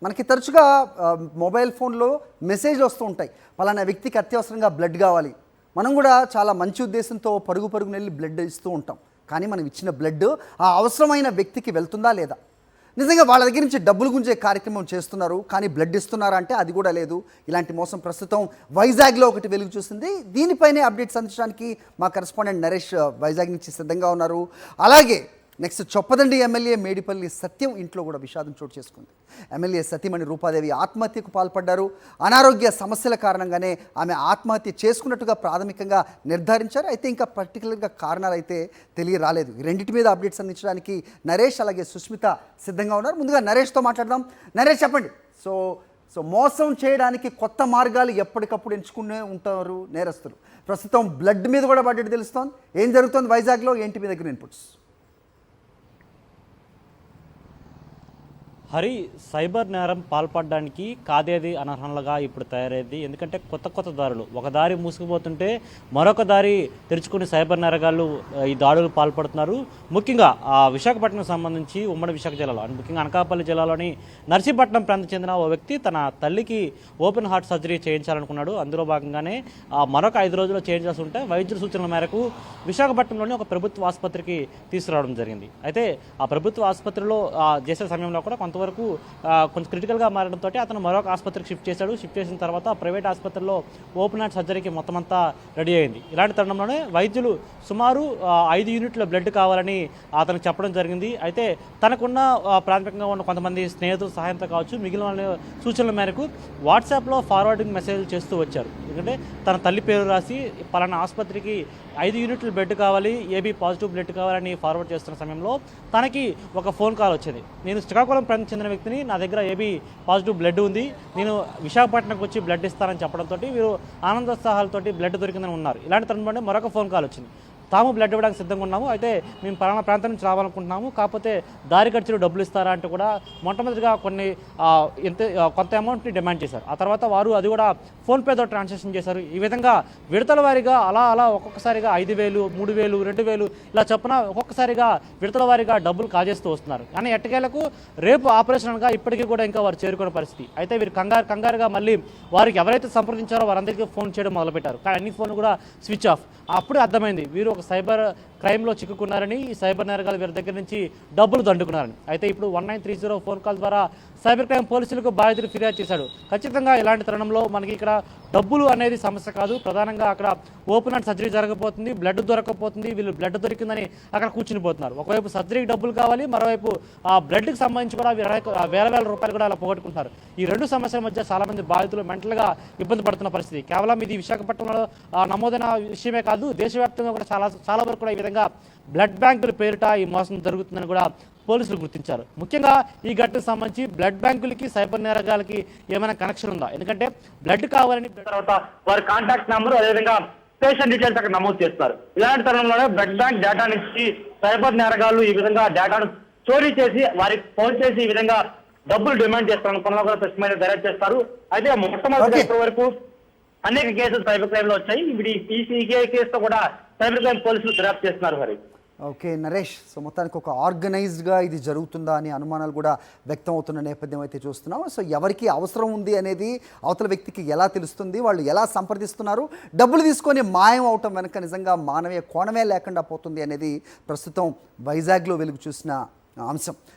మనకి తరచుగా మొబైల్ ఫోన్లో మెసేజ్లు వస్తూ ఉంటాయి, పలానా వ్యక్తికి అత్యవసరంగా బ్లడ్ కావాలి. మనం కూడా చాలా మంచి ఉద్దేశంతో పరుగు పరుగున వెళ్ళి బ్లడ్ ఇస్తూ ఉంటాం. కానీ మనం ఇచ్చిన బ్లడ్ ఆ అవసరమైన వ్యక్తికి వెళ్తుందా లేదా? నిజంగా వాళ్ళ దగ్గర నుంచి డబ్బులు గుంజే కార్యక్రమం చేస్తున్నారు, కానీ బ్లడ్ ఇస్తున్నారా అంటే అది కూడా లేదు. ఇలాంటి మోసం ప్రస్తుతం వైజాగ్లో ఒకటి వెలుగు చూసింది. దీనిపైనే అప్డేట్స్ అందించడానికి మా కరెస్పాండెంట్ నరేష్ వైజాగ్ నుంచి సిద్ధంగా ఉన్నారు. అలాగే నెక్స్ట్ చొప్పదండి ఎమ్మెల్యే మేడిపల్లి సత్యం ఇంట్లో కూడా విషాదం చోటు చేసుకుంది. ఎమ్మెల్యే సతీమణి రూపాదేవి ఆత్మహత్యకు పాల్పడ్డారు. అనారోగ్య సమస్యల కారణంగానే ఆమె ఆత్మహత్య చేసుకున్నట్టుగా ప్రాథమికంగా నిర్ధారించారు. అయితే ఇంకా పర్టికులర్గా కారణాలు అయితే తెలియరాలేదు. ఈ రెండింటి మీద అప్డేట్స్ అందించడానికి నరేష్ అలాగే సుస్మిత సిద్ధంగా ఉన్నారు. ముందుగా నరేష్తో మాట్లాడదాం. నరేష్, చెప్పండి. సో మోసం చేయడానికి కొత్త మార్గాలు ఎప్పటికప్పుడు ఎంచుకునే ఉంటారు నేరస్తులు. ప్రస్తుతం బ్లడ్ మీద కూడా పడ్డట్టు తెలుస్తోంది. ఏం జరుగుతోంది వైజాగ్లో, ఏంటి మీ దగ్గర ఇన్పుట్స్? హరి, సైబర్ నేరం పాల్పడడానికి కాదేది అనర్హంగా ఇప్పుడు తయారైంది. ఎందుకంటే కొత్త దారులు, ఒక దారి మూసుకుపోతుంటే మరొక దారి తెరుచుకుని సైబర్ నేరగాళ్ళు ఈ దాడులు పాల్పడుతున్నారు. ముఖ్యంగా విశాఖపట్నం సంబంధించి ఉమ్మడి విశాఖ జిల్లాలో, ముఖ్యంగా అనకాపల్లి జిల్లాలోని నర్సీపట్నం ప్రాంతం చెందిన ఓ వ్యక్తి తన తల్లికి ఓపెన్ హార్ట్ సర్జరీ చేయించాలనుకున్నాడు. అందులో భాగంగానే మరొక 5 రోజుల్లో చేయించాల్సి ఉంటే వైద్యుల సూచనల మేరకు విశాఖపట్నంలోని ఒక ప్రభుత్వ ఆసుపత్రికి తీసుకురావడం జరిగింది. అయితే ఆ ప్రభుత్వ ఆసుపత్రిలో చేసే సమయంలో కూడా వరకు కొంచెం క్రిటికల్గా మారడంతో అతను మరొక ఆసుపత్రికి షిఫ్ట్ చేశాడు. షిఫ్ట్ చేసిన తర్వాత ప్రైవేట్ ఆసుపత్రిలో ఓపెన్ హార్ట్ సర్జరీకి మొత్తం అంతా రెడీ అయింది. ఇలాంటి తరుణంలోనే వైద్యులు సుమారు 5 యూనిట్ల బ్లడ్ కావాలని అతనికి చెప్పడం జరిగింది. అయితే తనకున్న ప్రాథమికంగా ఉన్న కొంతమంది స్నేహితుల సహాయంతో కావచ్చు, మిగిలిన వాళ్ళ సూచనల మేరకు వాట్సాప్లో ఫార్వర్డింగ్ మెసేజ్ చేస్తూ వచ్చారు. ఎందుకంటే తన తల్లి పేరు రాసి పలానా ఆసుపత్రికి 5 యూనిట్ల బ్లడ్ కావాలి, ఏబీ పాజిటివ్ బ్లడ్ కావాలని ఫార్వర్డ్ చేస్తున్న సమయంలో తనకి ఒక ఫోన్ కాల్ వచ్చింది. నేను శ్రీకాకుళం ప్రాంతం చెందిన వ్యక్తిని, నా దగ్గర ఏబీ పాజిటివ్ బ్లడ్ ఉంది, నేను విశాఖపట్నంకి వచ్చి బ్లడ్ ఇస్తానని చెప్పడంతో వీరు ఆనందోత్సాహాలతోటి బ్లడ్ దొరికిందని ఉన్నారు. ఇలాంటి తరుణంలోనే మరొక ఫోన్ కాల్ వచ్చింది. తాము బ్లడ్ ఇవ్వడానికి సిద్ధంగా ఉన్నాము, అయితే మేము పలానా ప్రాంతం నుంచి రావాలనుకుంటున్నాము, కాకపోతే దారి ఖర్చులు డబ్బులు ఇస్తారా అంటే కూడా మొట్టమొదటిగా కొంత అమౌంట్ని డిమాండ్ చేశారు. ఆ తర్వాత వారు అది కూడా ఫోన్పేతో ట్రాన్సాక్షన్ చేశారు. ఈ విధంగా విడతల వారీగా అలా ఒక్కొక్కసారిగా 5,000, 3,000, 2,000 ఇలా చొప్పున ఒక్కొక్కసారిగా విడతల వారీగా డబ్బులు కాజేస్తూ వస్తున్నారు. కానీ ఎట్టకేలకు రేపు ఆపరేషన్ అనగా ఇప్పటికీ కూడా ఇంకా వారు చేరుకునే పరిస్థితి. అయితే వీరు కంగారుగా మళ్ళీ వారికి ఎవరైతే సంప్రదించారో వారందరికీ ఫోన్ చేయడం మొదలుపెట్టారు. కానీ అన్ని ఫోన్లు కూడా స్విచ్ ఆఫ్. అప్పుడే అర్థమైంది వీరు ఒక సైబర్ క్రైమ్లో చిక్కుకున్నారని, ఈ సైబర్ నేరగాలు వీరి దగ్గర నుంచి డబ్బులు దండుకున్నారని. అయితే ఇప్పుడు 1930 ఫోన్ కాల్ ద్వారా సైబర్ క్రైమ్ పోలీసులకు బాధితులు ఫిర్యాదు చేశాడు. ఖచ్చితంగా ఇలాంటి తరుణంలో మనకి ఇక్కడ డబ్బులు అనేది సమస్య కాదు, ప్రధానంగా అక్కడ ఓపెన్ హార్ట్ సర్జరీ జరగబోతుంది, బ్లడ్ దొరకకపోతుంది, వీళ్ళు బ్లడ్ దొరికిందని అక్కడ కూర్చుని పోతున్నారు. ఒకవైపు సర్జరీకి డబ్బులు కావాలి, మరోవైపు ఆ బ్లడ్కి సంబంధించి కూడా వేల రూపాయలు కూడా అలా పోగొట్టుకుంటున్నారు. ఈ రెండు సమస్యల మధ్య చాలామంది బాధితులు మెంటల్గా ఇబ్బంది పడుతున్న పరిస్థితి. కేవలం ఇది విశాఖపట్నంలో నమోదైన విషయమే కాదు, దేశవ్యాప్తంగా కూడా చాలా వరకు కూడా ఈ విధంగా బ్లడ్ బ్యాంకుల పేరిట ఈ మోసం జరుగుతుందని కూడా పోలీసులు గుర్తించారు. ముఖ్యంగా ఈ ఘటనకు సంబంధించి బ్లడ్ బ్యాంకులకి సైబర్ నేరగాలకి ఏమైనా కనెక్షన్ ఉందా? ఎందుకంటే బ్లడ్ కావాలని తర్వాత వారి కాంటాక్ట్ నెంబర్, అదేవిధంగా పేషెంట్ డీటెయిల్స్ అక్కడ నమోదు చేస్తారు. ఇలాంటి తరుణంలోనే బ్లడ్ బ్యాంక్ డేటా నుంచి సైబర్ నేరగాలు ఈ విధంగా డేటాను చోరీ చేసి వారికి ఫోన్ చేసి ఈ విధంగా డబ్బులు డిమాండ్ చేస్తారని పనులు కూడా స్పష్టమైన దర్యాప్తు చేస్తారు. అయితే మొట్టమొదటి ఇప్పటి వరకు అనేక కేసులు సైబర్ క్రైమ్ లో వచ్చాయి. ఇప్పుడు ఈ కేసుతో కూడా సైబర్ క్రైమ్ పోలీసులు దర్యాప్తు చేస్తున్నారు. మరి ఓకే నరేష్, సో మొత్తానికి ఒక ఆర్గనైజ్డ్గా ఇది జరుగుతుందా అని అనుమానాలు కూడా వ్యక్తం అవుతున్న నేపథ్యం అయితే చూస్తున్నాం. సో ఎవరికి అవసరం ఉంది అనేది అవతల వ్యక్తికి ఎలా తెలుస్తుంది, వాళ్ళు ఎలా సంప్రదిస్తున్నారు, డబ్బులు తీసుకొని మాయం అవటం వెనక నిజంగా మానవీయ కోణమే లేకుండా పోతుంది అనేది ప్రస్తుతం వైజాగ్లో వెలుగు చూసిన అంశం.